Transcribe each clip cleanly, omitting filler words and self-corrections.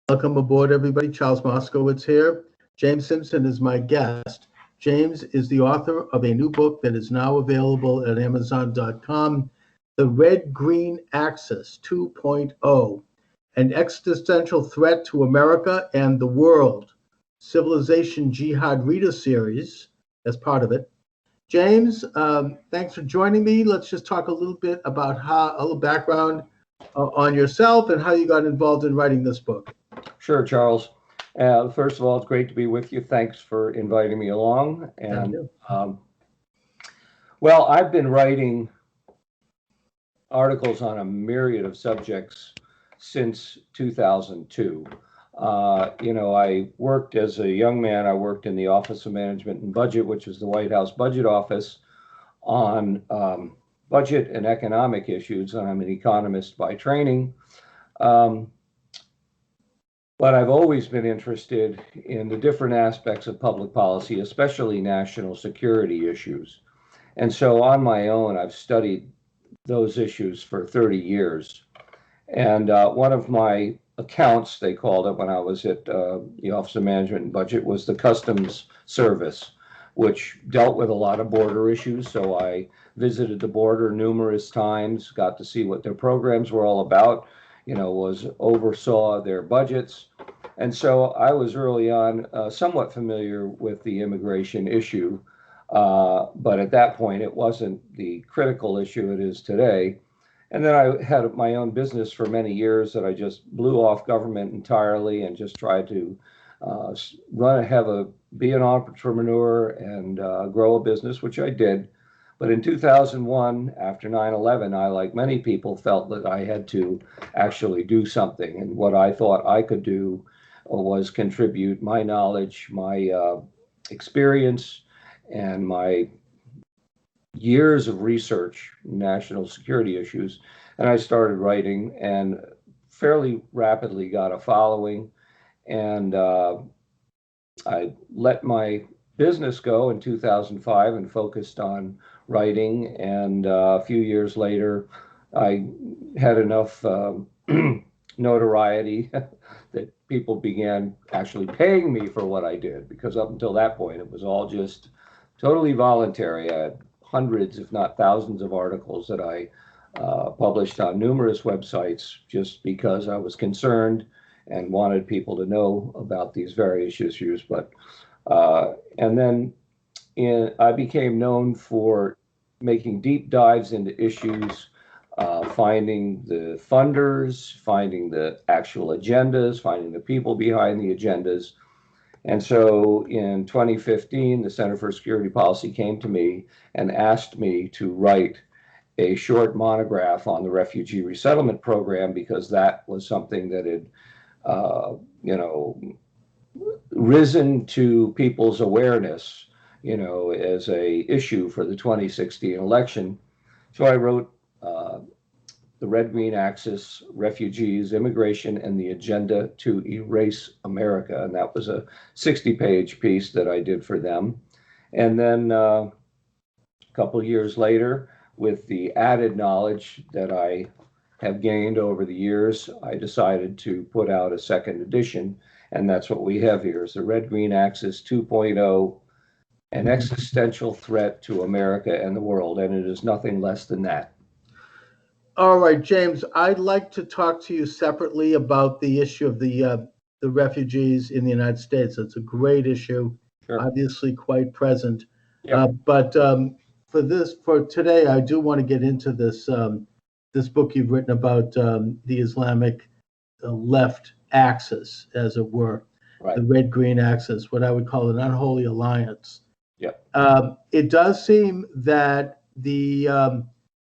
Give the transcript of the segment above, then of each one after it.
Welcome aboard, everybody. Charles Moscowitz here. James Simpson is my guest. James is the author of a new book that is now available at Amazon.com, The Red Green Axis 2.0, an existential threat to America and the world, Civilization Jihad Reader Series as part of it. James, thanks for joining me. Let's just talk a little bit about a little background on yourself and how you got involved in writing this book. Sure, Charles. First of all, it's great to be with you. Thanks for inviting me along. Thank you. Well, I've been writing articles on a myriad of subjects since 2002. I worked as a young man. I worked in the Office of Management and Budget, which is the White House budget office, on budget and economic issues. And I'm an economist by training. But I've always been interested in the different aspects of public policy, especially national security issues. And so on my own, I've studied those issues for 30 years. And one of my accounts, they called it when I was at the Office of Management and Budget, was the Customs Service, which dealt with a lot of border issues. So I visited the border numerous times, got to see what their programs were all about, oversaw their budgets. And so I was early on somewhat familiar with the immigration issue. But at that point, it wasn't the critical issue it is today. And then I had my own business for many years that I just blew off government entirely and just tried to be an entrepreneur and grow a business, which I did. But in 2001, after 9/11, I, like many people, felt that I had to actually do something. And what I thought I could do was contribute my knowledge, my experience, and my years of research in national security issues. And I started writing and fairly rapidly got a following. And I let my business go in 2005 and focused on writing. And a few years later, I had enough notoriety that people began actually paying me for what I did, because up until that point, it was all just totally voluntary. I had hundreds, if not thousands, of articles that I published on numerous websites just because I was concerned and wanted people to know about these various issues. But and then I became known for making deep dives into issues, finding the funders, finding the actual agendas, finding the people behind the agendas. And so in 2015, the Center for Security Policy came to me and asked me to write a short monograph on the refugee resettlement program, because that was something that had, risen to people's awareness, as a issue for the 2016 election. So I wrote The Red Green Axis, Refugees, Immigration, and the Agenda to Erase America. And that was a 60-page piece that I did for them. And then a couple of years later, with the added knowledge that I have gained over the years, I decided to put out a second edition. And that's what we have here, is The Red Green Axis 2.0, an existential threat to America and the world. And it is nothing less than that. All right, James, I'd like to talk to you separately about the issue of the refugees in the United States. It's a great issue, Sure. Obviously quite present. Yep. But for today, I do want to get into this this book you've written about the Islamic left axis, as it were, Right. the red-green axis, what I would call an unholy alliance. Yeah. It does seem that the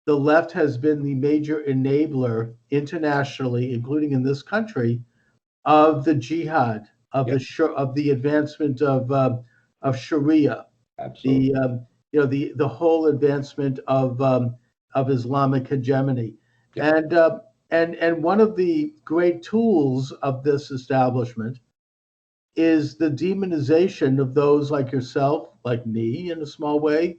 left has been the major enabler internationally, including in this country, of the jihad, of the advancement of Sharia, Absolutely. the whole advancement of Islamic hegemony, and one of the great tools of this establishment is the demonization of those like yourself, like me in a small way,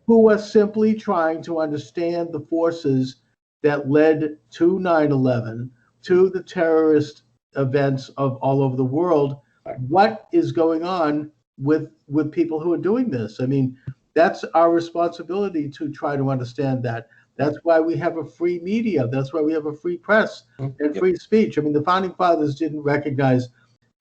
who are simply trying to understand the forces that led to 9/11, to the terrorist events of all over the world. What is going on with people who are doing this? I mean, that's our responsibility to try to understand that. That's why we have a free media. That's why we have a free press and free speech. I mean, the founding fathers didn't recognize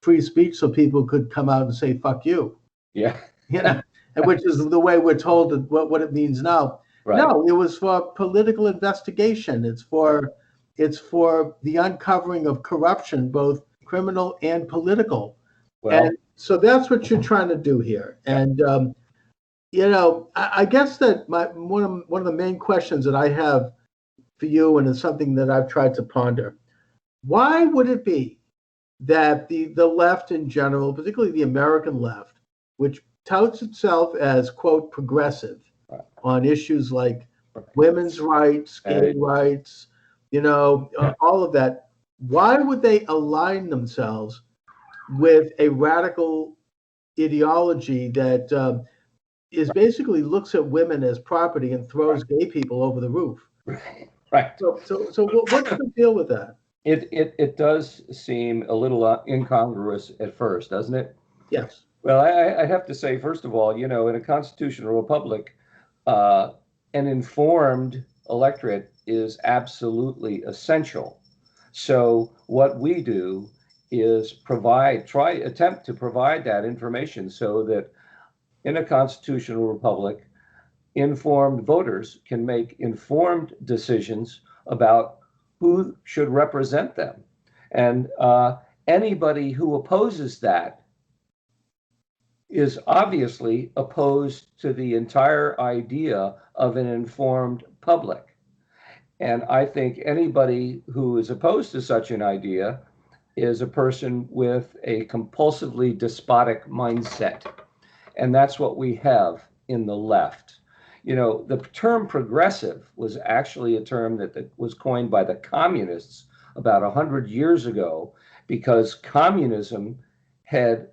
free speech so people could come out and say "fuck you." Yeah. You know, and which is the way we're told what it means now. Right. No, it was for political investigation. It's for the uncovering of corruption, both criminal and political. Well, And so that's what you're trying to do here. And I guess that one of the main questions that I have for you, and it's something that I've tried to ponder. Why would it be that the left in general, particularly the American left, which touts itself as, quote, progressive on issues like women's rights, gay rights, all of that, why would they align themselves with a radical ideology that is basically looks at women as property and throws gay people over the roof? Right. So what's the deal with that? It does seem a little incongruous at first, doesn't it? Yes. Well, I have to say, first of all, in a constitutional republic, an informed electorate is absolutely essential. So what we do is attempt to provide that information so that in a constitutional republic, informed voters can make informed decisions about who should represent them. And anybody who opposes that is obviously opposed to the entire idea of an informed public. And I think anybody who is opposed to such an idea is a person with a compulsively despotic mindset. And that's what we have in the left. The term progressive was actually a term that was coined by the communists about 100 years ago, because communism had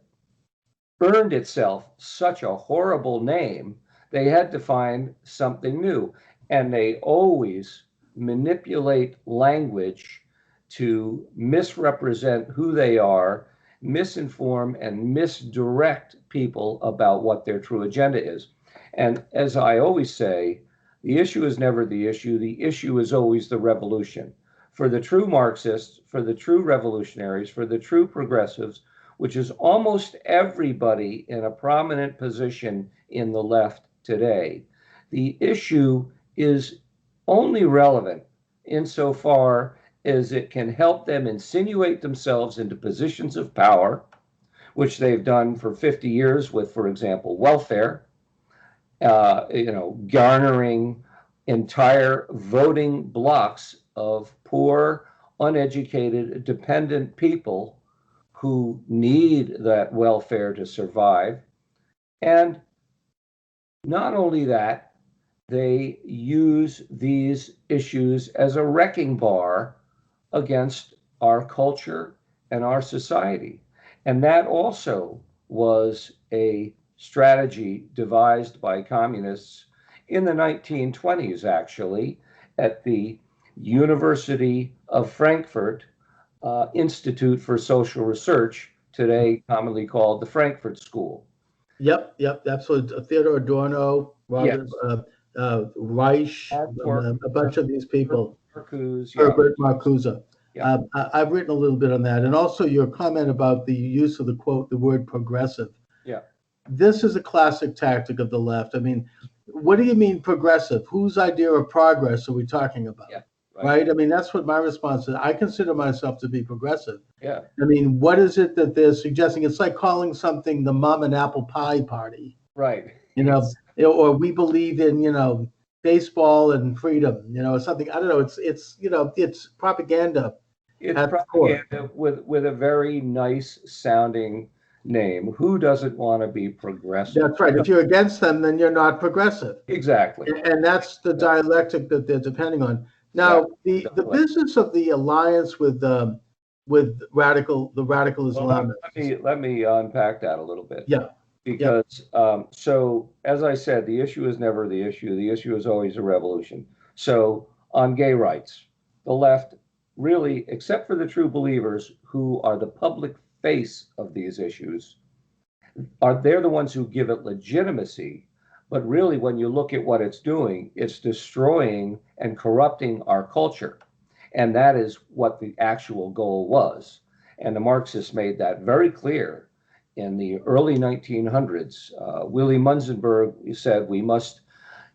earned itself such a horrible name, they had to find something new. And they always manipulate language to misrepresent who they are, misinform and misdirect people about what their true agenda is. And as I always say, the issue is never the issue is always the revolution. For the true Marxists, for the true revolutionaries, for the true progressives, which is almost everybody in a prominent position in the left today, the issue is only relevant insofar as it can help them insinuate themselves into positions of power, which they've done for 50 years with, for example, welfare, garnering entire voting blocks of poor, uneducated, dependent people who need that welfare to survive. And not only that, they use these issues as a wrecking bar against our culture and our society. And that also was a strategy devised by communists in the 1920s, actually, at the University of Frankfurt Institute for Social Research, today commonly called the Frankfurt School. Yep, absolutely. Theodore Adorno, Robert Reich, a bunch of these people. Herbert Marcuse. Yeah. I've written a little bit on that, and also your comment about the use of the word progressive. Yeah. This is a classic tactic of the left. I mean, what do you mean progressive? Whose idea of progress are we talking about? Yeah. Right? I mean, that's what my response is. I consider myself to be progressive. Yeah. I mean, what is it that they're suggesting? It's like calling something the mom and apple pie party. Right. Or we believe in, baseball and freedom, something. I don't know. It's propaganda. It's propaganda with a very nice sounding name. Who doesn't want to be progressive? That's right. If you're against them, then you're not progressive. Exactly. And that's the dialectic that they're depending on. Now, the business of the alliance with the radical Islamists. Let me unpack that a little bit. Yeah. Because so as I said, the issue is never the issue. The issue is always a revolution. So on gay rights, the left really, except for the true believers who are the public face of these issues, they're the ones who give it legitimacy. But really, when you look at what it's doing, it's destroying and corrupting our culture. And that is what the actual goal was. And the Marxists made that very clear in the early 1900s. Willy Munzenberg said we must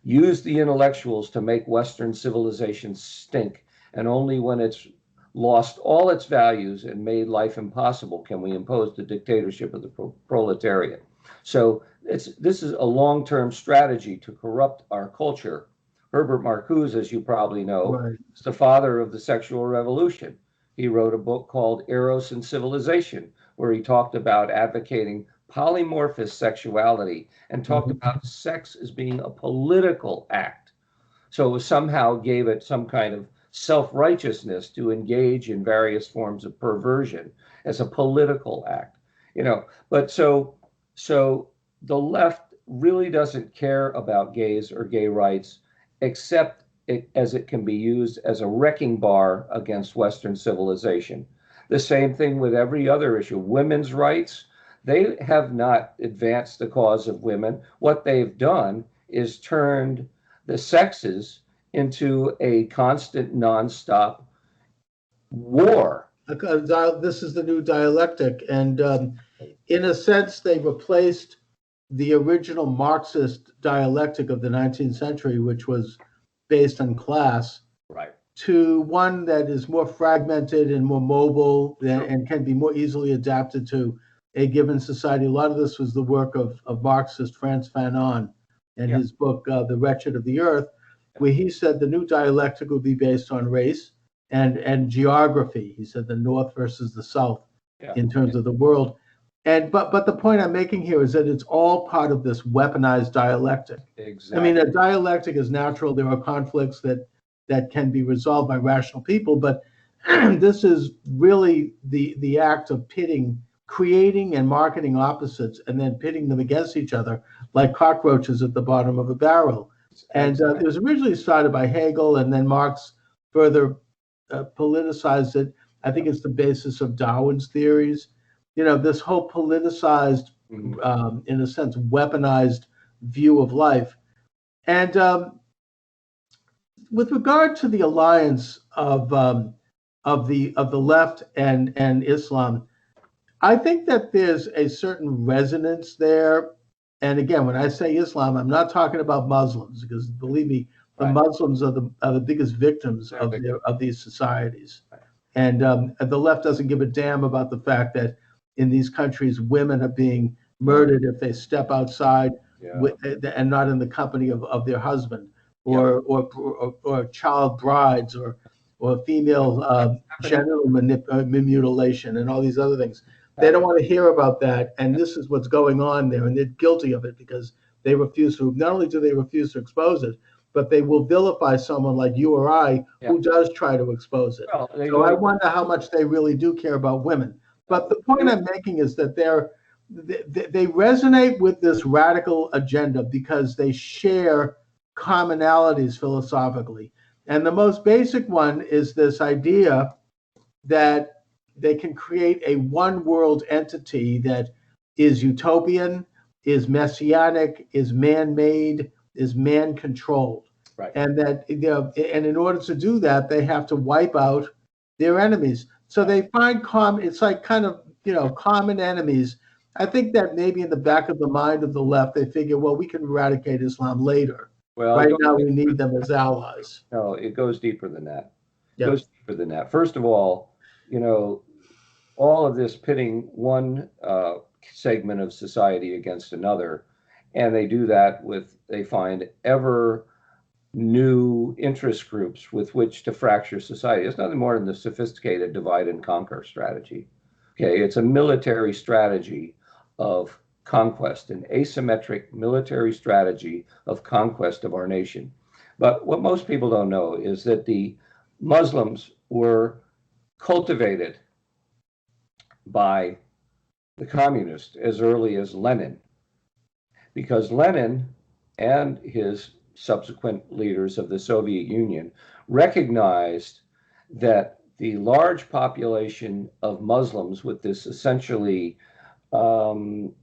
use the intellectuals to make Western civilization stink. And only when it's lost all its values and made life impossible can we impose the dictatorship of the proletariat. So this is a long-term strategy to corrupt our culture. Herbert Marcuse, as you probably know, Right. is the father of the sexual revolution. He wrote a book called Eros and Civilization, where he talked about advocating polymorphous sexuality and talked about sex as being a political act. So somehow gave it some kind of self-righteousness to engage in various forms of perversion as a political act, But so the left really doesn't care about gays or gay rights, except as it can be used as a wrecking bar against Western civilization. The same thing with every other issue. Women's rights, they have not advanced the cause of women. What they've done is turned the sexes into a constant, nonstop war. This is the new dialectic. And in a sense, they replaced the original Marxist dialectic of the 19th century, which was based on class, right, to one that is more fragmented and more mobile and can be more easily adapted to a given society. A lot of this was the work of Marxist Frantz Fanon and his book, The Wretched of the Earth, where he said the new dialectic would be based on race and geography. He said the North versus the South in terms of the world. But the point I'm making here is that it's all part of this weaponized dialectic. Exactly. I mean, a dialectic is natural. There are conflicts that can be resolved by rational people, but this is really the act of creating and marketing opposites and then pitting them against each other like cockroaches at the bottom of a barrel. And it was originally started by Hegel, and then Marx further politicized it. I think it's the basis of Darwin's theories. This whole politicized, in a sense, weaponized view of life. And with regard to the alliance of the left and Islam, I think that there's a certain resonance there. And again, when I say Islam, I'm not talking about Muslims, because believe me, the Muslims are the biggest victims of these societies. And the left doesn't give a damn about the fact that in these countries, women are being murdered if they step outside and not in the company of their husband, or child brides, or female genital mutilation, and all these other things. They don't want to hear about that, and this is what's going on there, and they're guilty of it because they refuse to. Not only do they refuse to expose it, but they will vilify someone like you or I who does try to expose it. Well, so I wonder how much they really do care about women. But the point I'm making is that they resonate with this radical agenda because they share commonalities philosophically. And the most basic one is this idea that they can create a one world entity that is utopian, is messianic, is man-made, is man-controlled. Right. And that and in order to do that, they have to wipe out their enemies. So they find it's like kind of, common enemies. I think that maybe in the back of the mind of the left, they figure, well, we can eradicate Islam later. Well, right now we need them as allies. No, it goes deeper than that. It goes deeper than that. First of all, all of this pitting one segment of society against another, and they do that they find ever new interest groups with which to fracture society. It's nothing more than the sophisticated divide and conquer strategy. Okay, it's a military strategy of conquest, an asymmetric military strategy of conquest of our nation. But what most people don't know is that the Muslims were cultivated by the communists as early as Lenin, because Lenin and his subsequent leaders of the Soviet Union recognized that the large population of Muslims with this essentially um,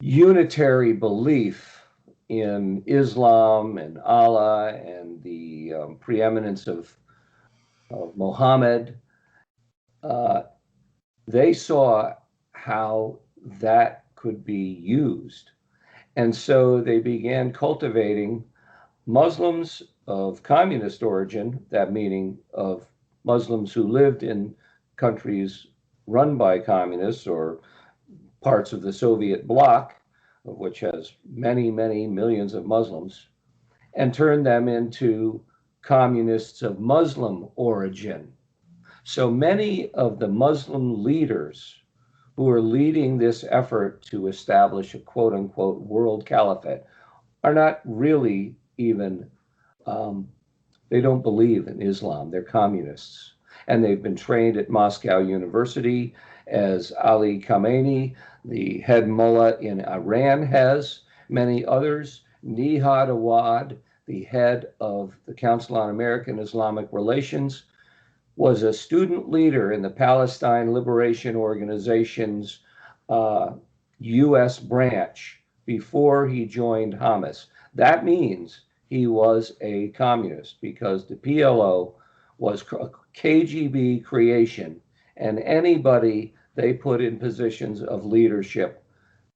unitary belief in Islam and Allah and the preeminence of Muhammad, uh, they saw how that could be used. And so they began cultivating Muslims of communist origin, that meaning of Muslims who lived in countries run by communists or parts of the Soviet bloc, which has many, many millions of Muslims, and turned them into communists of Muslim origin. So many of the Muslim leaders who are leading this effort to establish a quote unquote world caliphate are not really even, they don't believe in Islam. They're communists. And they've been trained at Moscow University, as Ali Khamenei, the head mullah in Iran, has, many others. Nihad Awad, the head of the Council on American Islamic Relations, was a student leader in the Palestine Liberation Organization's U.S. branch before he joined Hamas. That means he was a communist, because the PLO was a KGB creation, and anybody they put in positions of leadership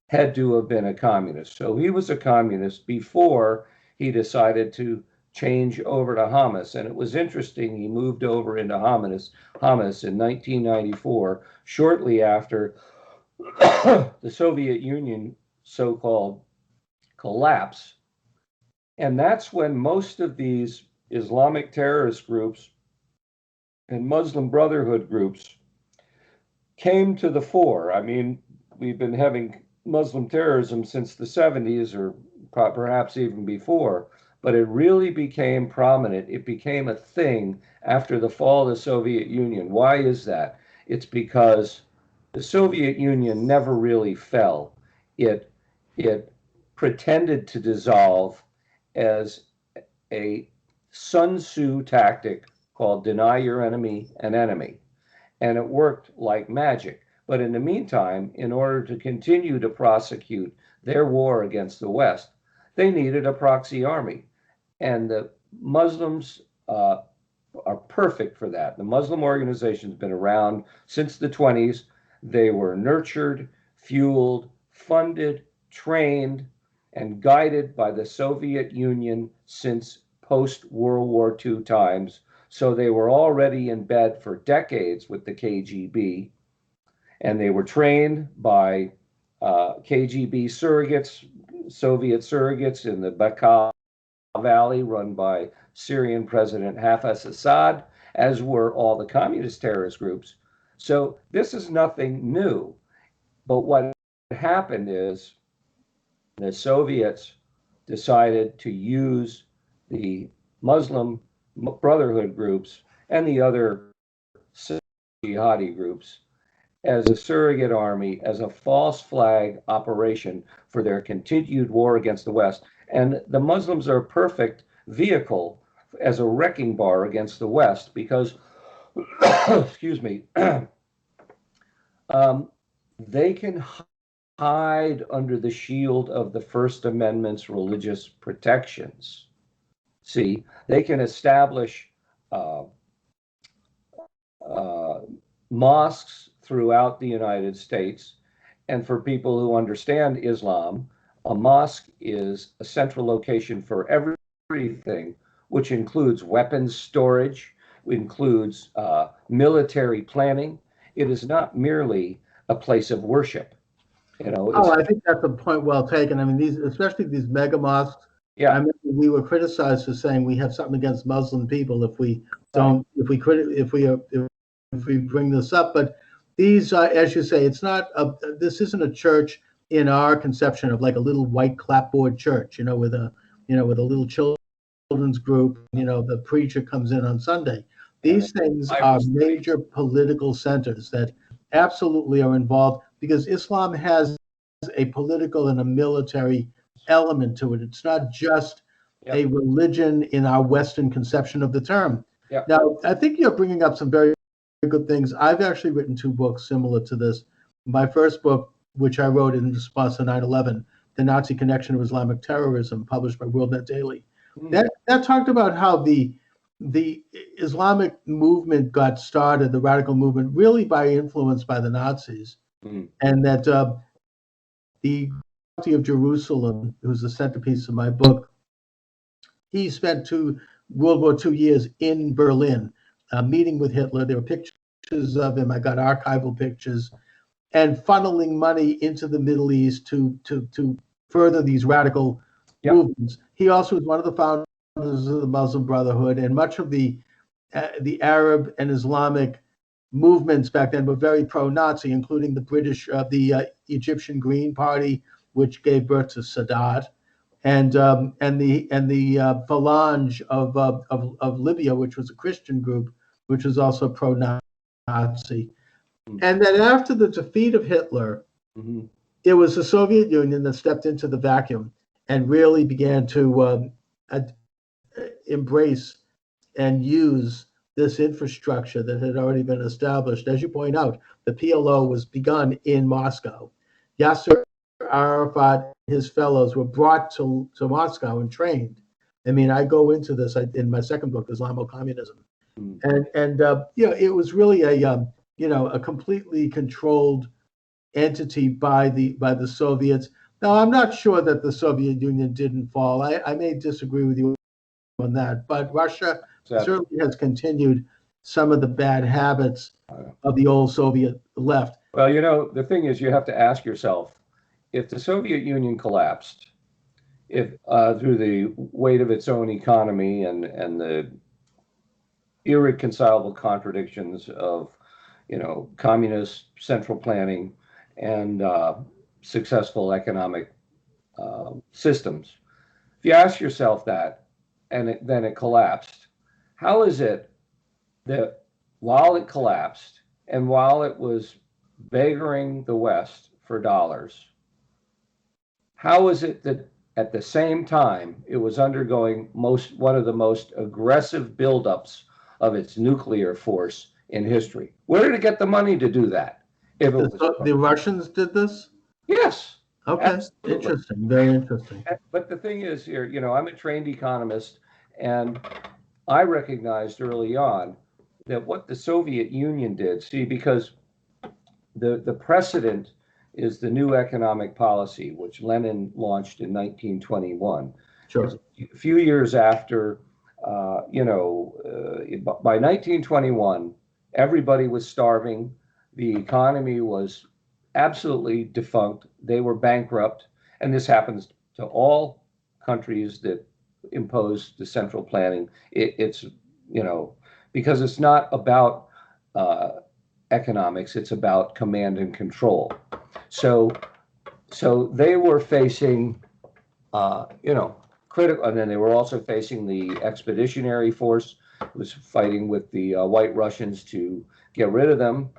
had to have been a communist. So he was a communist before he decided to change over to Hamas. And it was interesting, he moved over into Hamas in 1994, shortly after the Soviet Union so-called collapse. And that's when most of these Islamic terrorist groups and Muslim Brotherhood groups came to the fore. I mean, we've been having Muslim terrorism since the 70s, or perhaps even before, but it really became prominent. It became a thing after the fall of the Soviet Union. Why is that? It's because the Soviet Union never really fell. It pretended to dissolve as a Sun Tzu tactic called deny your enemy an enemy. And it worked like magic. But in the meantime, in order to continue to prosecute their war against the West, they needed a proxy army. And the Muslims are perfect for that. The Muslim organization's been around since the 20s. They were nurtured, fueled, funded, trained, and guided by the Soviet Union since post-World War II times. So they were already in bed for decades with the KGB, and they were trained by KGB surrogates, Soviet surrogates in the Baikal Valley, run by Syrian President Hafez Assad, as were all the communist terrorist groups. So this is nothing new. But what happened is the Soviets decided to use the Muslim Brotherhood groups and the other jihadi groups as a surrogate army, as a false flag operation for their continued war against the West. And the Muslims are a perfect vehicle as a wrecking bar against the West because, excuse me, they can hide under the shield of the First Amendment's religious protections. See, they can establish mosques throughout the United States. And for people who understand Islam, a mosque is a central location for everything, which includes weapons storage, includes military planning. It is not merely a place of worship. You know, I think that's a point well taken. I mean, especially these mega mosques. Yeah, I mean, we were criticized for saying we have something against Muslim people if we don't, if we bring this up. But these, as you say, it's not this isn't a church in our conception of like a little white clapboard church, with a little children's group. The preacher comes in on Sunday. These things are major political centers that absolutely are involved because Islam has a political and a military element to it. It's not just a religion in our Western conception of the term. Yeah. Now, I think you're bringing up some very good things. I've actually written two books similar to this. My first book, which I wrote in response to 9/11, The Nazi Connection of Islamic Terrorism, published by WorldNet Daily, that talked about how the Islamic movement got started, the radical movement, really by influence by the Nazis, and that the Nazi of Jerusalem, who's the centerpiece of my book, he spent World War II years in Berlin, meeting with Hitler. There were pictures of him. I got archival pictures, and funneling money into the Middle East to further these radical movements. He also was one of the founders of the Muslim Brotherhood, and much of the Arab and Islamic movements back then were very pro-Nazi, including the Egyptian Green Party, which gave birth to Sadat, and the Phalange of Libya, which was a Christian group, which was also pro-Nazi. And then after the defeat of Hitler, it was the Soviet Union that stepped into the vacuum and really began to embrace and use this infrastructure that had already been established. As you point out, the PLO was begun in Moscow. Yasser Arafat, his fellows, were brought to Moscow and trained. I mean, I go into this in my second book, Islamo-Communism, and it was really a completely controlled entity by the Soviets. Now, I'm not sure that the Soviet Union didn't fall. I may disagree with you on that, but Russia certainly has continued some of the bad habits of the old Soviet left. Well, the thing is, you have to ask yourself, if the Soviet Union collapsed, if through the weight of its own economy and the irreconcilable contradictions of communist central planning and successful economic systems, if you ask yourself that, and then it collapsed, how is it that while it collapsed and while it was beggaring the West for dollars, how is it that at the same time it was undergoing one of the most aggressive buildups of its nuclear force in history? Where did it get the money to do that? If it was the Russians did this? Yes. Okay. Absolutely. Interesting. Very interesting. But the thing is here, I'm a trained economist, and I recognized early on that what the Soviet Union did, because the precedent is the new economic policy, which Lenin launched in 1921. Sure. A few years after, by 1921, everybody was starving. The economy was absolutely defunct. They were bankrupt. And this happens to all countries that impose the central planning. It's because it's not about economics, it's about command and control. So they were facing, critical, and then they were also facing the expeditionary force, who was fighting with the White Russians to get rid of them.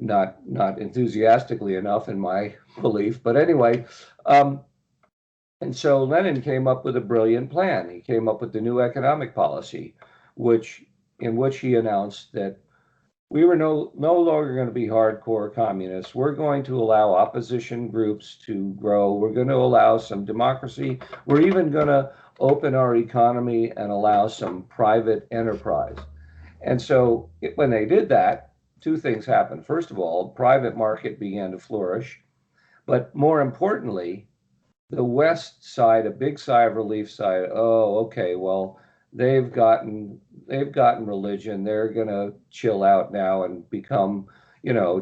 Not enthusiastically enough, in my belief, but anyway. And so Lenin came up with a brilliant plan. He came up with the new economic policy, in which he announced that we were no longer going to be hardcore communists. We're going to allow opposition groups to grow. We're going to allow some democracy. We're even going to open our economy and allow some private enterprise. And so when they did that, two things happened. First of all, private market began to flourish. But more importantly, the West side, a big sigh of relief, sighed, oh, okay, well, they've gotten religion. They're going to chill out now and become,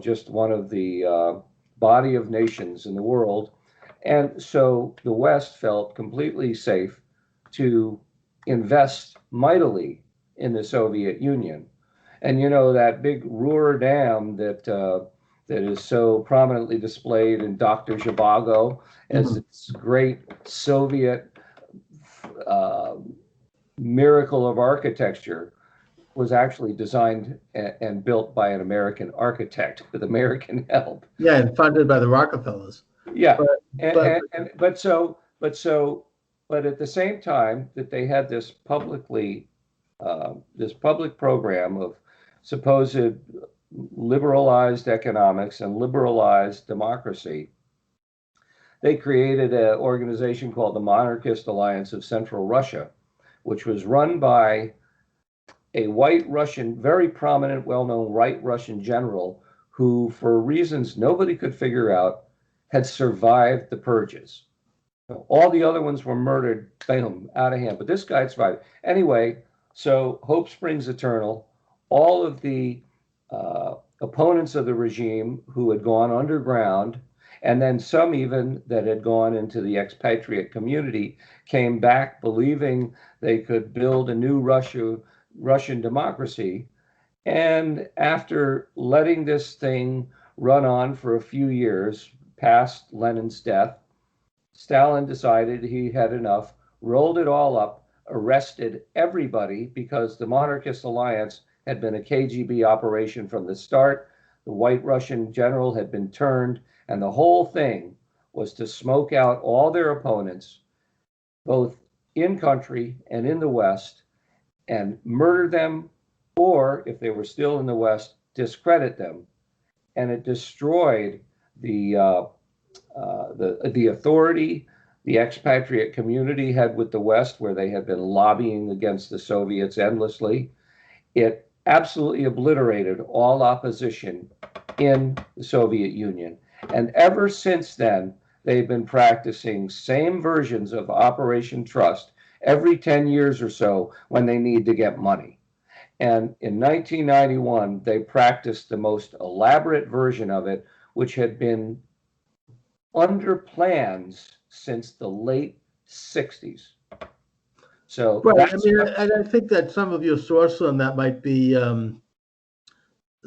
just one of the body of nations in the world. And so the West felt completely safe to invest mightily in the Soviet Union. And that big Ruhr Dam that is so prominently displayed in Dr. Zhivago as this great Soviet miracle of architecture was actually designed and built by an American architect with American help. Yeah, and funded by the Rockefellers. Yeah, but at the same time that they had this publicly this public program of supposed liberalized economics and liberalized democracy, they created an organization called the Monarchist Alliance of Central Russia, which was run by a white Russian, very prominent, well-known white Russian general who, for reasons nobody could figure out, had survived the purges. All the other ones were murdered, boom, out of hand. But this guy survived. Anyway, so hope springs eternal. All of the opponents of the regime who had gone underground, and then some even that had gone into the expatriate community, came back believing they could build a new Russian democracy. And after letting this thing run on for a few years, past Lenin's death, Stalin decided he had enough, rolled it all up, arrested everybody because the Monarchist Alliance had been a KGB operation from the start. The white Russian general had been turned, and the whole thing was to smoke out all their opponents, both in country and in the West, and murder them, or if they were still in the West, discredit them. And it destroyed the authority the expatriate community had with the West, where they had been lobbying against the Soviets endlessly. It absolutely obliterated all opposition in the Soviet Union. And ever since then, they've been practicing same versions of Operation Trust every 10 years or so when they need to get money. And in 1991, they practiced the most elaborate version of it, which had been under plans since the late 60s. So right. I think that some of your source on that might be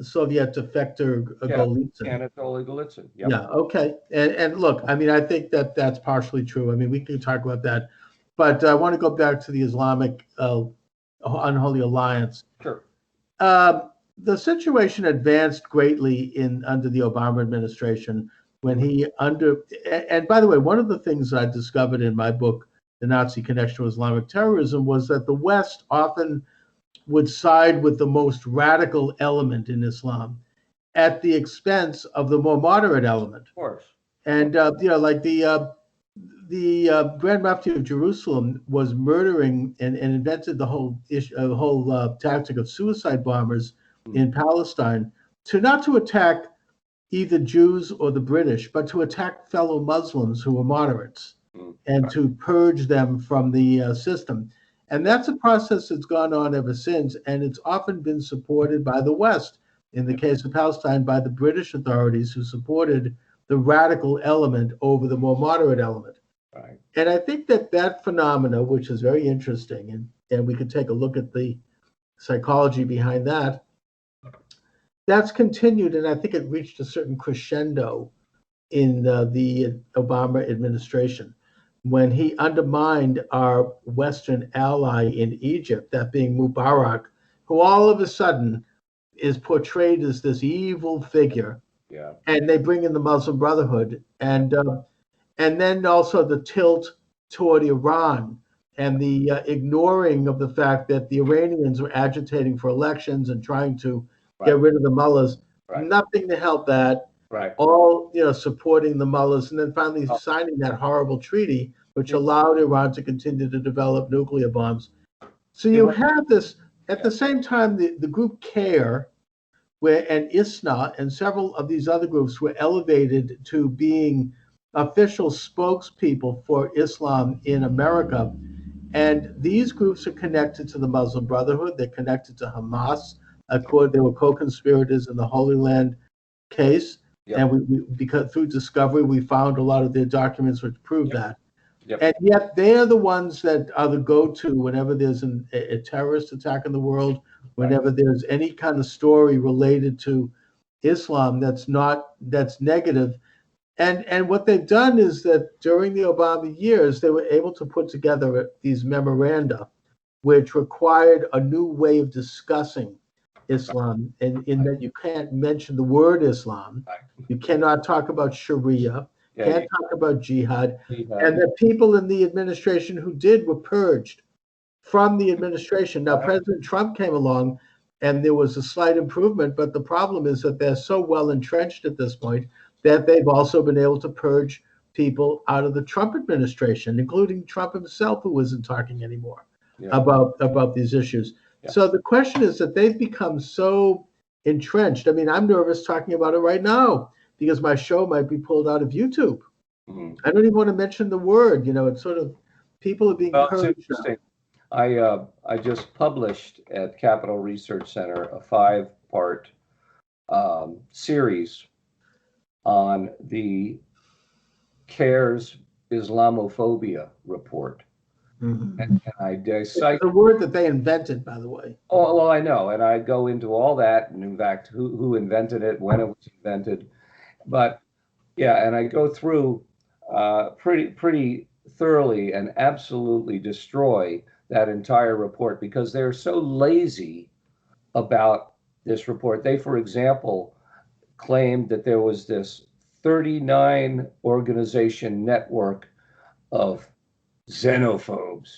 Soviet defector Golitsyn. Anatoly Golitsyn. Yep. Yeah. Okay. And look, I think that that's partially true. We can talk about that, but I want to go back to the Islamic Unholy Alliance. Sure. The situation advanced greatly under the Obama administration when and by the way, one of the things I discovered in my book, The Nazi Connection to Islamic Terrorism, was that the West often would side with the most radical element in Islam at the expense of the more moderate element. Of course. And like the Grand Mufti of Jerusalem was murdering and invented the whole tactic of suicide bombers in Palestine not to attack either Jews or the British, but to attack fellow Muslims who were moderates and to purge them from the system. And that's a process that's gone on ever since, and it's often been supported by the West. In the case of Palestine, by the British authorities, who supported the radical element over the more moderate element. Right. And I think that phenomena, which is very interesting, and we could take a look at the psychology behind that, that's continued, and I think it reached a certain crescendo in the Obama administration when he undermined our Western ally in Egypt, that being Mubarak, who all of a sudden is portrayed as this evil figure. Yeah. And they bring in the Muslim Brotherhood, and then also the tilt toward Iran and the ignoring of the fact that the Iranians were agitating for elections and trying to get rid of the mullahs. Right. Nothing to help that. Right. All supporting the mullahs, and then finally signing that horrible treaty, which allowed Iran to continue to develop nuclear bombs. So you have this at the same time. The group CARE, and ISNA, and several of these other groups were elevated to being official spokespeople for Islam in America. And these groups are connected to the Muslim Brotherhood. They're connected to Hamas. They were co-conspirators in the Holy Land case. Yep. And because through discovery, we found a lot of their documents which prove that. Yep. And yet they're the ones that are the go-to whenever there's a terrorist attack in the world, whenever there's any kind of story related to Islam that's negative. And what they've done is that during the Obama years, they were able to put together these memoranda, which required a new way of discussing Islam, and in that you can't mention the word Islam, you cannot talk about Sharia, can't talk about jihad, and the people in the administration who did were purged from the administration. Now, President Trump came along and there was a slight improvement, but the problem is that they're so well entrenched at this point that they've also been able to purge people out of the Trump administration, including Trump himself, who isn't talking anymore about these issues. Yeah. So the question is that they've become so entrenched. I mean, I'm nervous talking about it right now because my show might be pulled out of YouTube. Mm-hmm. I don't even want to mention the word. It's sort of people are being purged. It's interesting. I just published at Capital Research Center a 5-part series on the CARES Islamophobia report. Mm-hmm. And I cite the word that they invented, by the way. Oh, well, I know, and I go into all that, and in fact, who invented it, when it was invented, but yeah, and I go through pretty thoroughly and absolutely destroy that entire report because they're so lazy about this report. They, for example, claimed that there was this 39 organization network of xenophobes.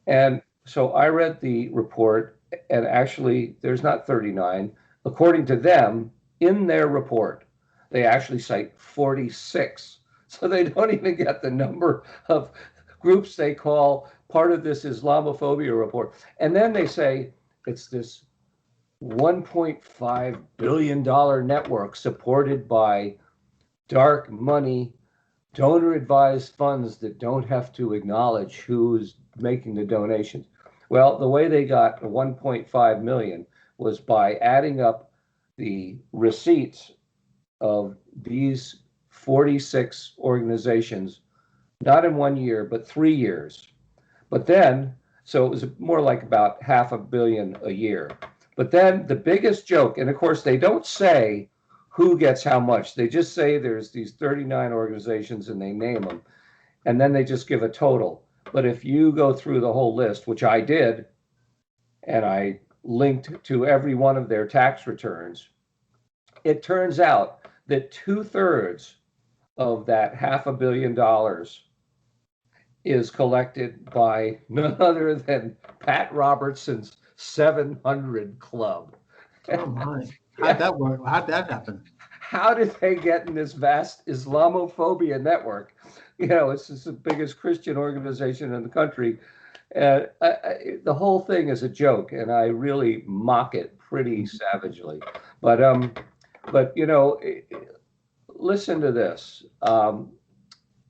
And so I read the report, and actually there's not 39. According to them, in their report, they actually cite 46. So they don't even get the number of groups they call part of this Islamophobia report. And then they say it's this $1.5 billion network supported by dark money, donor-advised funds that don't have to acknowledge who's making the donations. Well, the way they got the 1.5 million was by adding up the receipts of these 46 organizations, not in 1 year, but 3 years. But then, so it was more like about $500 million a year. But then the biggest joke, and of course they don't say who gets how much. They just say there's these 39 organizations and they name them, and then they just give a total. But if you go through the whole list, which I did, and I linked to every one of their tax returns, it turns out that 2/3 of that $500 million is collected by none other than Pat Robertson's 700 Club. Oh my. How'd that work? How'd that happen? How did they get in this vast Islamophobia network? It's just the biggest Christian organization in the country. And the whole thing is a joke, and I really mock it pretty savagely. But listen to this.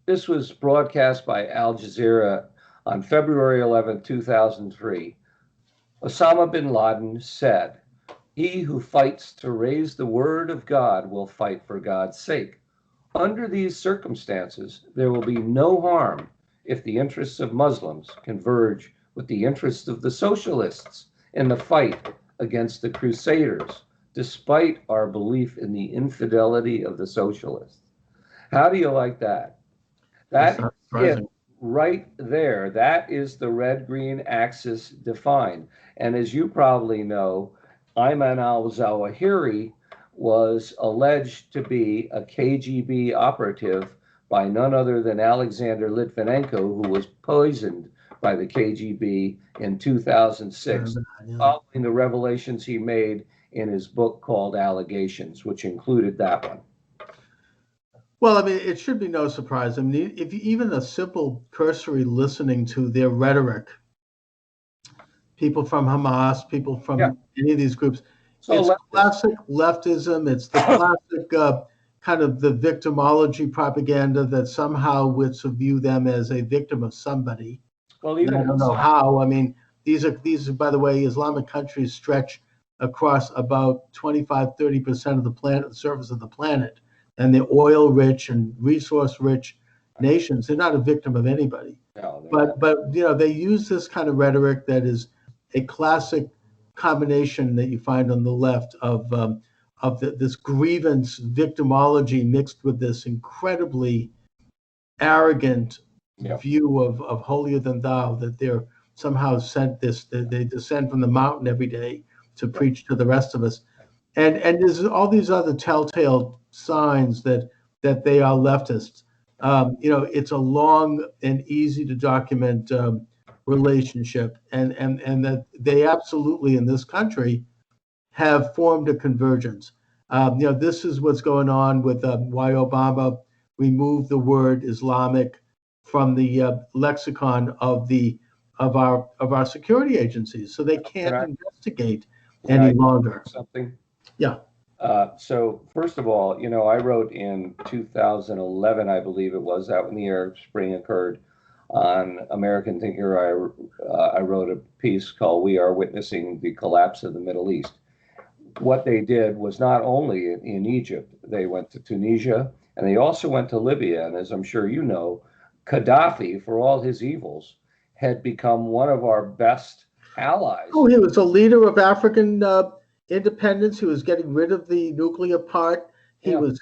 This was broadcast by Al Jazeera on February 11, 2003. Osama bin Laden said, "He who fights to raise the word of God will fight for God's sake. Under these circumstances, there will be no harm if the interests of Muslims converge with the interests of the socialists in the fight against the Crusaders, despite our belief in the infidelity of the socialists." How do you like that? That is right there. That is the red-green axis defined. And as you probably know, Ayman al-Zawahiri was alleged to be a KGB operative by none other than Alexander Litvinenko, who was poisoned by the KGB in 2006, following the revelations he made in his book called Allegations, which included that one. Well, I mean, it should be no surprise. I mean, if even a simple cursory listening to their rhetoric, people from Hamas, people from any of these groups, it's classic leftism. It's the classic kind of the victimology propaganda that somehow would view them as a victim of somebody. Well, even I don't know how. I mean, these are, by the way, Islamic countries stretch across about 25-30% of the planet, the surface of the planet, and they're oil-rich and resource-rich nations. They're not a victim of anybody. No, but they use this kind of rhetoric that is a classic combination that you find on the left of this grievance victimology mixed with this incredibly arrogant view of holier than thou, that they're somehow sent this, they descend from the mountain every day to preach to the rest of us. And there's all these other telltale signs that they are leftists. It's a long and easy to document relationship, and that they absolutely in this country have formed a convergence. This is what's going on with why Obama removed the word Islamic from the lexicon of our security agencies, so they can't investigate any longer. Something. Yeah. So first of all, I wrote in 2011, I believe it was, that when the Arab Spring occurred, on American Thinker, I wrote a piece called "We Are Witnessing the Collapse of the Middle East." What they did was not only in Egypt, they went to Tunisia, and they also went to Libya. And as I'm sure you know, Gaddafi, for all his evils, had become one of our best allies. Oh, he was a leader of African independence. He was getting rid of the nuclear part. He was,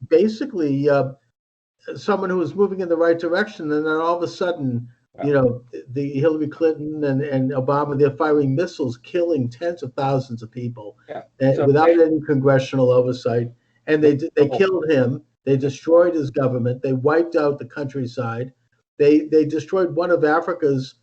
basically someone who was moving in the right direction. And then all of a sudden, the Hillary Clinton and Obama, they're firing missiles, killing tens of thousands of people without any congressional oversight. And they killed him. They destroyed his government. They wiped out the countryside. They destroyed one of Africa's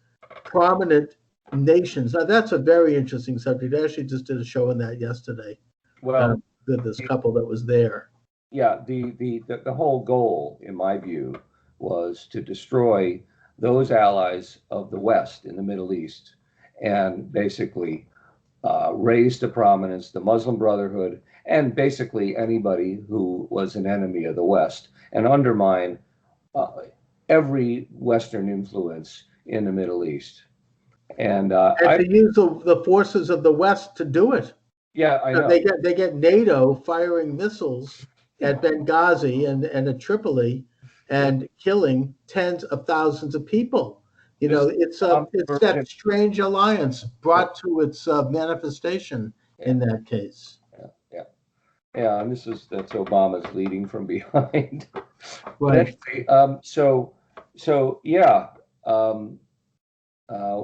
prominent nations. Now, that's a very interesting subject. I actually just did a show on that yesterday. Well, with this couple that was there. Yeah, the whole goal, in my view, was to destroy those allies of the West in the Middle East and basically raise to prominence the Muslim Brotherhood and basically anybody who was an enemy of the West and undermine every Western influence in the Middle East. And to use the forces of the West to do it. Yeah, I know. They get NATO firing missiles at Benghazi and at Tripoli and killing tens of thousands of people. It's that strange alliance brought to its manifestation in that case. Yeah, and that's Obama's leading from behind. Right.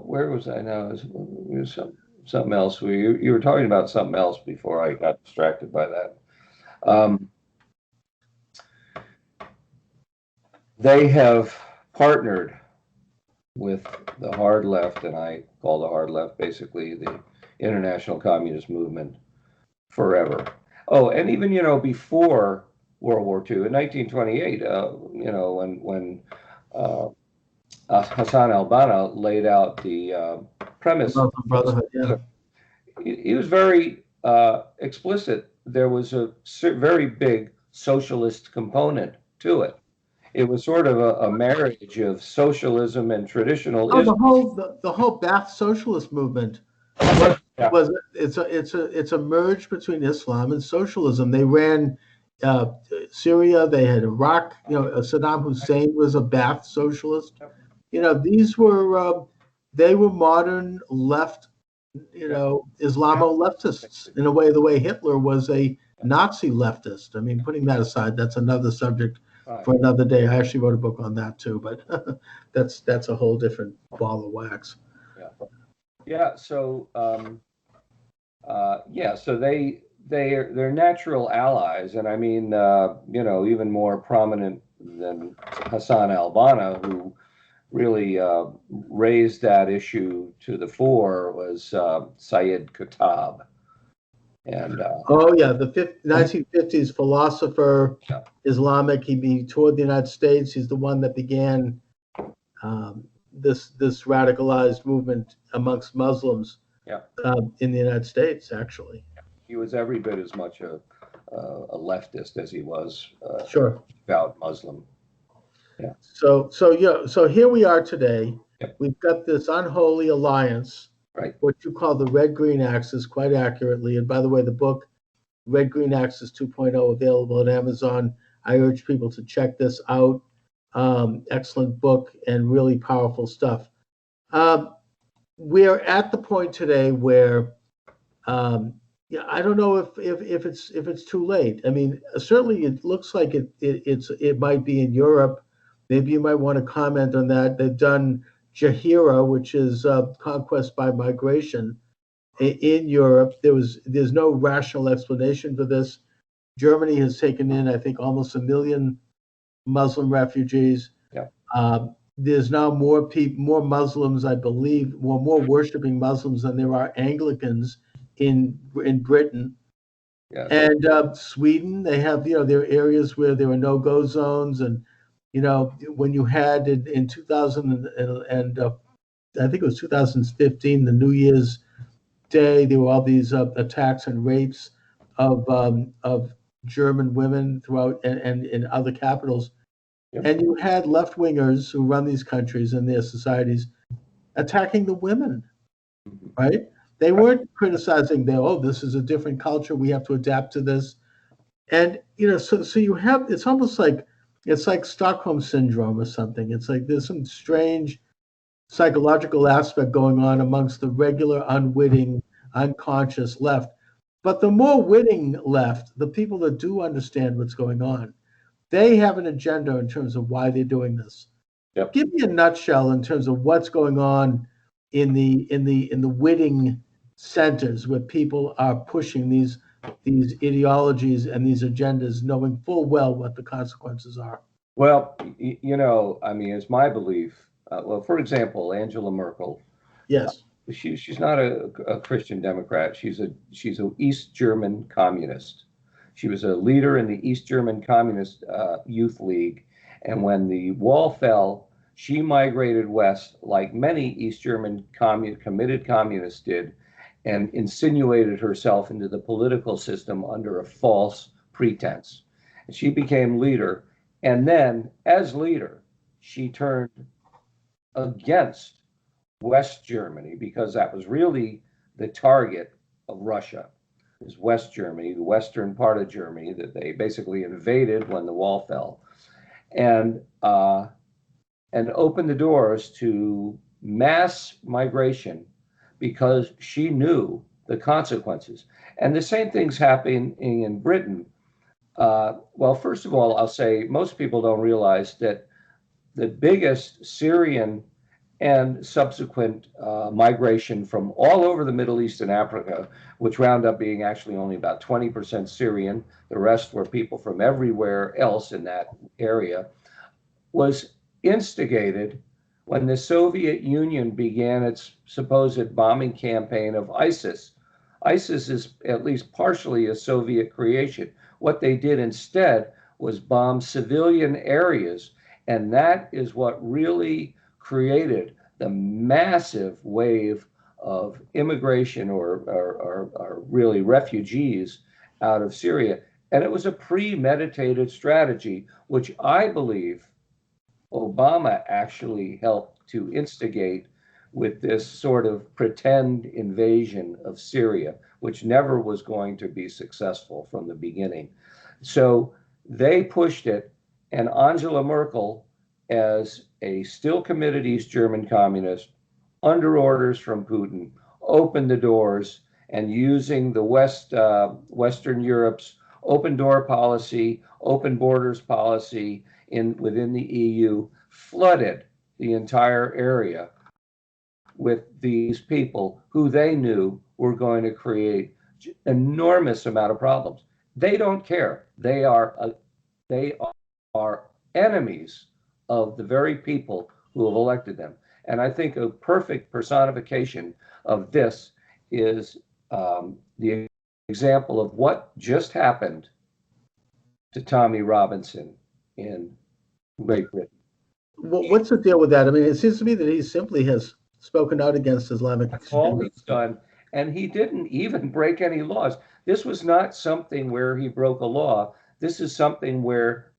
Where was I now? It was something else. You were talking about something else before I got distracted by that. They have partnered with the hard left, and I call the hard left basically the international communist movement, forever. Oh, and even before World War II, in 1928, when Hassan al-Banna laid out the premise. Brotherhood, He was very explicit. There was a very big socialist component to it. It was sort of a marriage of socialism and traditional. The whole Ba'ath socialist movement it's a merge between Islam and socialism. They ran Syria. They had Iraq. Saddam Hussein was a Ba'ath socialist. These were they were modern left, Islamo-leftists in a way, the way Hitler was a Nazi leftist. I mean, putting that aside, that's another subject for another day. I actually wrote a book on that too, but that's a whole different ball of wax. Yeah. So so they're natural allies, and I mean, even more prominent than Hassan al-Banna, who really raised that issue to the fore, was Syed Qutb. And the 1950s philosopher, Islamic. He toured the United States. He's the one that began this radicalized movement amongst Muslims in the United States. Actually, he was every bit as much a leftist as he was devout Muslim. Yeah. So here we are today. Yep. We've got this unholy alliance. Right. What you call the red-green axis, quite accurately. And by the way, the book Red-Green Axis 2.0 available at Amazon. I urge people to check this out. Excellent book and really powerful stuff. We're at the point today where I don't know if it's too late. I mean, certainly it looks like it might be in Europe. Maybe you might want to comment on that. They've done Jahira, which is conquest by migration in Europe. There's no rational explanation for this. Germany has taken in, I think, almost 1 million Muslim refugees. Yeah. there's now more people, more Muslims, I believe, more worshiping Muslims than there are Anglicans in Britain. Yes. And Sweden, they have, there are areas where there are no-go zones. And, when you had in 2000 and I think it was 2015, the New Year's Day, there were all these attacks and rapes of German women throughout and in other capitals. Yep. And you had left-wingers who run these countries and their societies attacking the women, right? They weren't criticizing this is a different culture. We have to adapt to this. And, so you have, it's almost like, it's like Stockholm syndrome or something. It's like there's some strange psychological aspect going on amongst the regular, unwitting, unconscious left. But the more witting left, the people that do understand what's going on, they have an agenda in terms of why they're doing this. Yep. Give me a nutshell in terms of what's going on in the witting centers where people are pushing these ideologies and these agendas, knowing full well what the consequences are. Well, I mean, it's my belief. Well, for example, Angela Merkel. Yes. She's not a Christian Democrat. She's a East German communist. She was a leader in the East German Communist Youth League, and when the wall fell, she migrated west, like many East German committed communists did, and insinuated herself into the political system under a false pretense. And she became leader, and then, as leader, she turned against West Germany, because that was really the target of Russia, is West Germany, the western part of Germany that they basically invaded when the wall fell, and opened the doors to mass migration because she knew the consequences. And the same thing's happening in Britain. Well, first of all, I'll say most people don't realize that the biggest Syrian and subsequent migration from all over the Middle East and Africa, which wound up being actually only about 20% Syrian, the rest were people from everywhere else in that area, was instigated when the Soviet Union began its supposed bombing campaign of ISIS. ISIS is at least partially a Soviet creation. What they did instead was bomb civilian areas, and that is what really created the massive wave of immigration or really refugees out of Syria. And it was a premeditated strategy, which I believe Obama actually helped to instigate with this sort of pretend invasion of Syria, which never was going to be successful from the beginning. So they pushed it, and Angela Merkel, as a still committed East German communist, under orders from Putin, opened the doors, and using the Western Europe's open door policy, open borders policy within the EU, flooded the entire area with these people who they knew were going to create enormous amount of problems. They don't care. They are enemies of the very people who have elected them. And I think a perfect personification of this is the example of what just happened to Tommy Robinson in Great Britain. Well, what's the deal with that? I mean, it seems to me that he simply has spoken out against Islamic That's all he's done. And he didn't even break any laws. This was not something where he broke a law. This is something where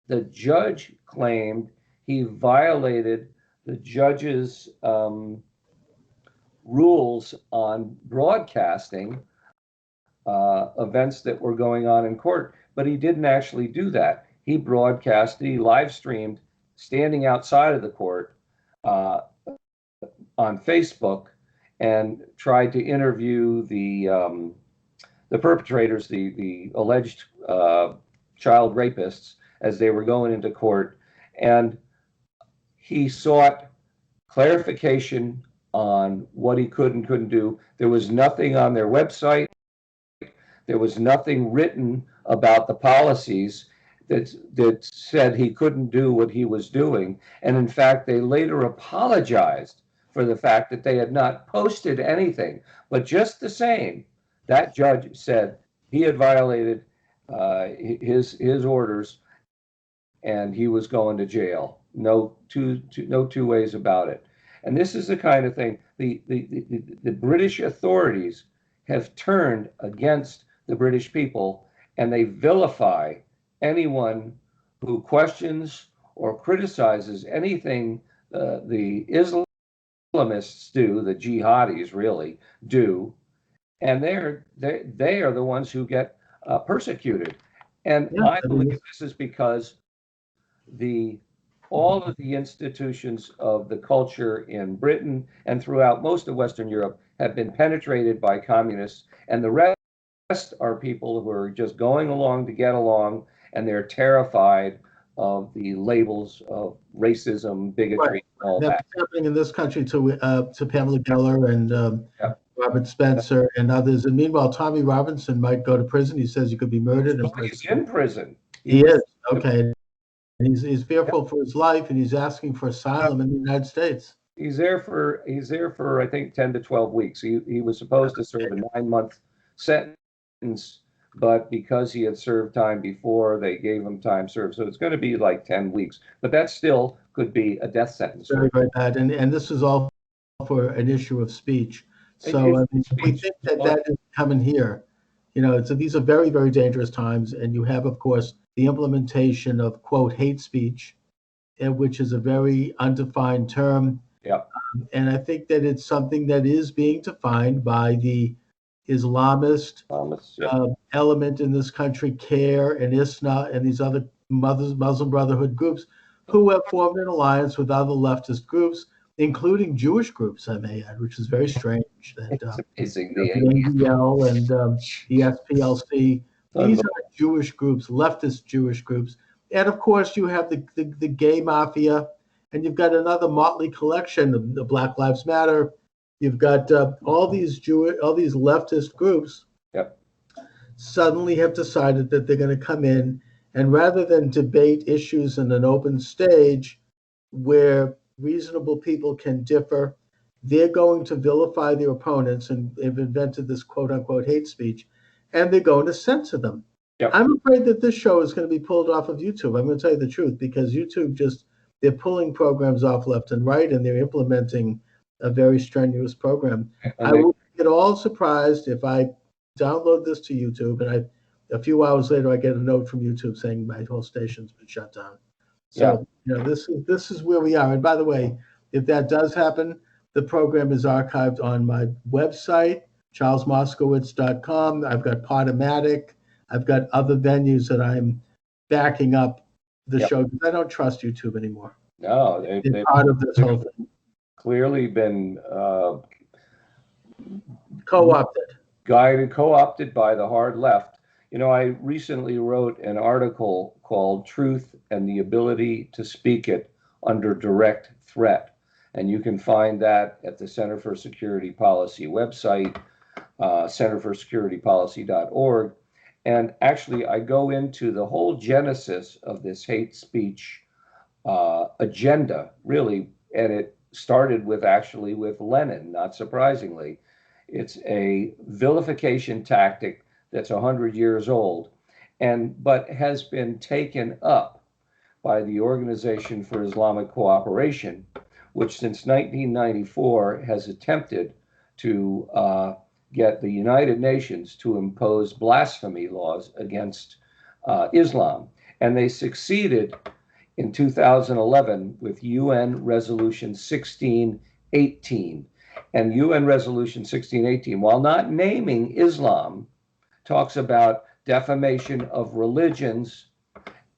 the judge claimed he violated the judge's rules on broadcasting events that were going on in court. But he didn't actually do that. He broadcasted, he live streamed standing outside of the court on Facebook and tried to interview the perpetrators, the alleged child rapists, as they were going into court. And he sought clarification on what he could and couldn't do. There was nothing on their website. There was nothing written about the policies. that said he couldn't do what he was doing. And in fact, they later apologized for the fact that they had not posted anything. But just the same, that judge said he had violated his orders and he was going to jail. No two ways about it. And this is the kind of thing the British authorities have turned against the British people, and they vilify anyone who questions or criticizes anything the Islamists do, the jihadis really do, and they are the ones who get persecuted. And Yeah, I believe this is because all of the institutions of the culture in Britain and throughout most of Western Europe have been penetrated by communists, and the rest are people who are just going along to get along, and they're terrified of the labels of racism, bigotry, and all that. That's happening in this country to Pamela Geller and Yeah. Robert Spencer and others. And meanwhile, Tommy Robinson might go to prison. He says he could be murdered. He's in prison. He is. Okay. And he's fearful for his life, and he's asking for asylum in the United States. He's there for I think 10 to 12 weeks. He was supposed to serve a 9-month sentence, but because he had served time before, they gave him time served. So it's going to be like 10 weeks. But that still could be a death sentence. Very, very bad. And this is all for an issue of speech. So we think that is coming here. You know, these are very, very dangerous times. And you have, of course, the implementation of, quote, hate speech, which is a very undefined term. Yeah. And I think that it's something that is being defined by the Islamist element in this country, CARE and ISNA and these other Muslim Brotherhood groups who have formed an alliance with other leftist groups, including Jewish groups, I may add, which is very strange. That the NDL and the SPLC, these are Jewish groups, leftist Jewish groups. And of course, you have the gay mafia, and you've got another motley collection of the Black Lives Matter. You've got all these leftist groups. Yep. Suddenly have decided that they're going to come in, and rather than debate issues in an open stage where reasonable people can differ, they're going to vilify their opponents, and they've invented this quote unquote hate speech, and they're going to censor them. Yep. I'm afraid that this show is going to be pulled off of YouTube. I'm going to tell you the truth, because YouTube they're pulling programs off left and right, and they're implementing a very strenuous program. I will get all surprised if I download this to YouTube and a few hours later I get a note from YouTube saying my whole station's been shut down. So this is where we are. And by the way, if that does happen, the program is archived on my website, charlesmoscowitz.com. I've got Podomatic. I've got other venues that I'm backing up the show, because I don't trust YouTube anymore. No, they've part of this whole thing. Clearly been co-opted by the hard left. You know, I recently wrote an article called "Truth and the Ability to Speak It Under Direct Threat," and you can find that at the Center for Security Policy website, centerforsecuritypolicy.org. And actually, I go into the whole genesis of this hate speech agenda, really, and it started with Lenin, not surprisingly. It's a vilification tactic that's 100 years old, but has been taken up by the Organization for Islamic Cooperation, which since 1994 has attempted to get the United Nations to impose blasphemy laws against Islam. And they succeeded in 2011 with UN Resolution 1618. And UN Resolution 1618, while not naming Islam, talks about defamation of religions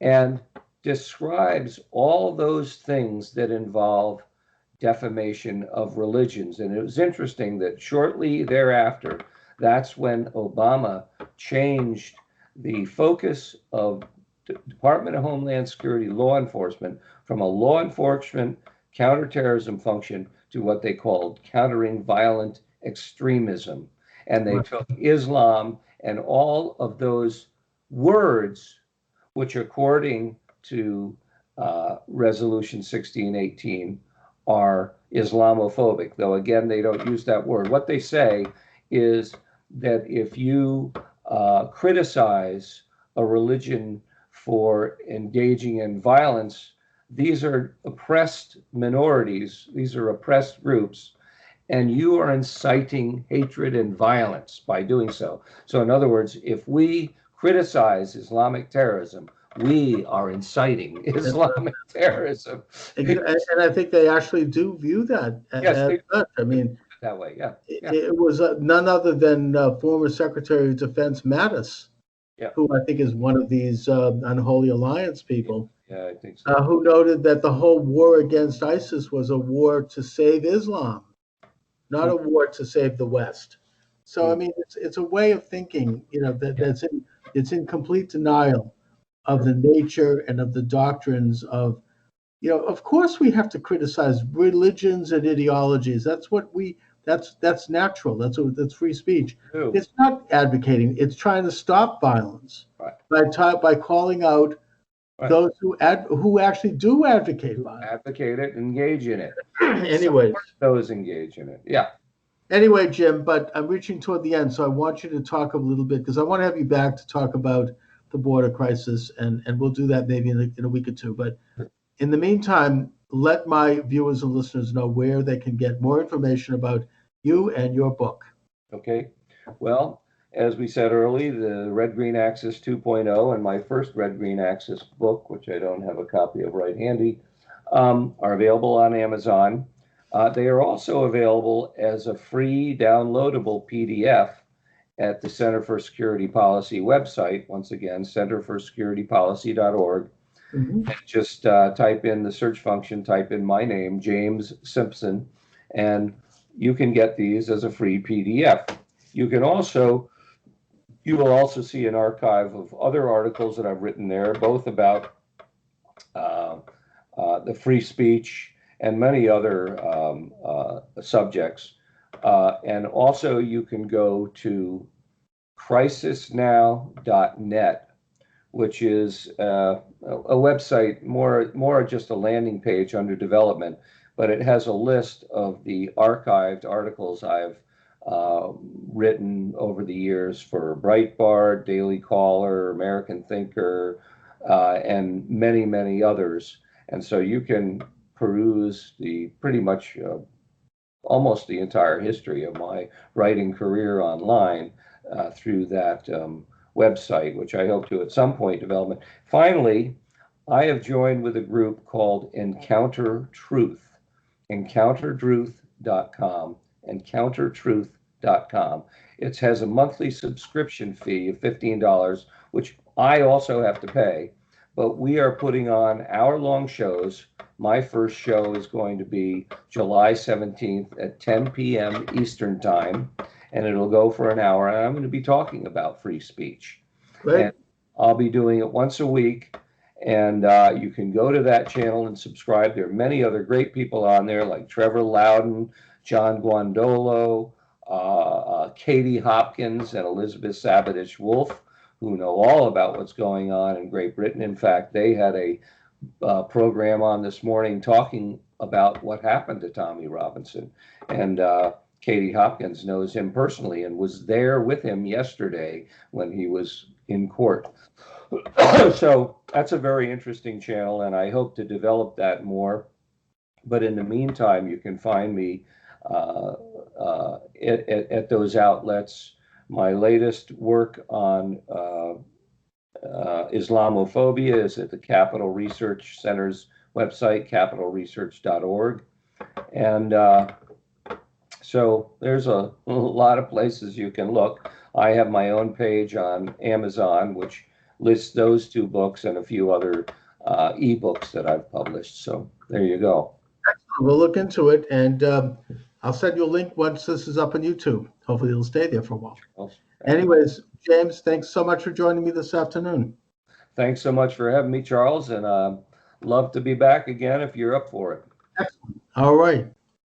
and describes all those things that involve defamation of religions. And it was interesting that shortly thereafter, that's when Obama changed the focus of the Department of Homeland Security law enforcement from a law enforcement counterterrorism function to what they called countering violent extremism. And they took Islam and all of those words which according to Resolution 1618 are Islamophobic, though again, they don't use that word. What they say is that if you criticize a religion for engaging in violence, these are oppressed minorities, these are oppressed groups, and you are inciting hatred and violence by doing so. So in other words, if we criticize Islamic terrorism, we are inciting Islamic terrorism. And I think they actually do view that Yes, as such. I mean, that way, yeah. it was none other than former Secretary of Defense Mattis, who I think is one of these unholy alliance people, Yeah, I think so. who noted that the whole war against ISIS was a war to save Islam, not a war to save the West. So I mean, it's a way of thinking, it's in complete denial of the nature and of the doctrines of, of course we have to criticize religions and ideologies. That's natural. That's free speech. It's not advocating. It's trying to stop violence by calling out those who actually do advocate violence. Advocate it, engage in it. Anyways, those engage in it. Yeah. Anyway, Jim, but I'm reaching toward the end, so I want you to talk a little bit, because I want to have you back to talk about the border crisis, and we'll do that maybe in a week or two. But in the meantime, let my viewers and listeners know where they can get more information about you and your book. Okay. Well, as we said early, the Red Green Axis 2.0 and my first Red Green Axis book, which I don't have a copy of right handy, are available on Amazon. They are also available as a free downloadable PDF at the Center for Security Policy website. Once again, centerforsecuritypolicy.org. Mm-hmm. And just type in the search function, type in my name, James Simpson, and you can get these as a free PDF. You will also see an archive of other articles that I've written there, both about the free speech and many other subjects. And also you can go to crisisnow.net, which is a website, more just a landing page under development, but it has a list of the archived articles I've written over the years for Breitbart, Daily Caller, American Thinker, and many, many others. And so you can peruse pretty much almost the entire history of my writing career online through that website, which I hope to at some point develop. Finally, I have joined with a group called Encounter Truth, encountertruth.com, encountertruth.com. It has a monthly subscription fee of $15, which I also have to pay, but we are putting on hour-long shows. My first show is going to be July 17th at 10 p.m. Eastern Time, and it'll go for an hour, and I'm going to be talking about free speech. Right. And I'll be doing it once a week, and you can go to that channel and subscribe. There are many other great people on there, like Trevor Loudon, John Guandolo, Katie Hopkins, and Elizabeth Savage-Wolf, who know all about what's going on in Great Britain. In fact, they had a program on this morning talking about what happened to Tommy Robinson. And Katie Hopkins knows him personally and was there with him yesterday when he was in court. So that's a very interesting channel, and I hope to develop that more. But in the meantime, you can find me at those outlets. My latest work on Islamophobia is at the Capital Research Center's website, capitalresearch.org. And so there's a lot of places you can look. I have my own page on Amazon, which lists those two books and a few other ebooks that I've published. So there you go. Excellent. We'll look into it, and I'll send you a link once this is up on YouTube. Hopefully it'll stay there for a while. Anyways, James, thanks so much for joining me this afternoon. Thanks so much for having me, Charles, and love to be back again if you're up for it. Excellent. All right.